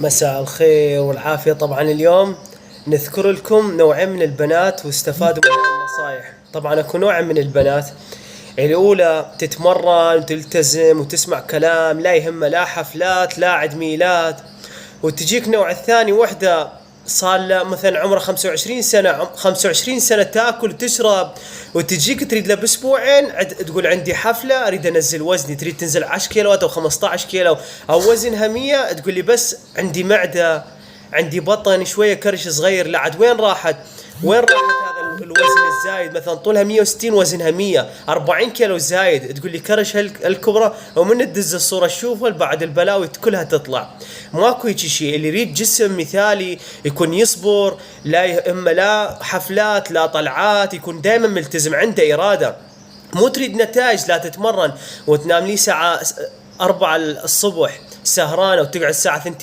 مساء الخير والعافية. طبعا اليوم نذكر لكم نوعين من البنات واستفادوا من النصائح. طبعا اكو نوع من البنات الاولى تتمرن وتلتزم وتسمع كلام، لا يهمها لا حفلات لا عيد ميلاد. وتجيك نوع الثاني وحدة صار لها مثلا عمرها 25 سنة 25 سنة تاكل وتشرب، وتجيك تريد لها باسبوعين تقول عندي حفلة اريد انزل وزني، تريد تنزل 10 كيلوات او 15 كيلو او وزنها 100، تقول لي بس عندي معدة عندي بطن شوية كرش صغير. لا عاد وين راحت؟ وين راحت هذا الوزن الزايد؟ مثلا طولها 160 وزنها 100، 40 كيلو زايد، تقول لي كرش الكبرى. ومن تدز الصورة تشوفها بعد البلاوي كلها تطلع. ماكو هيك شيء. اللي يريد جسم مثالي يكون يصبر، لا اما لا حفلات لا طلعات، يكون دائما ملتزم عنده إرادة. مو تريد نتائج لا تتمرن وتنام لي ساعة 4 الصبح سهرانة وتقعد الساعة 2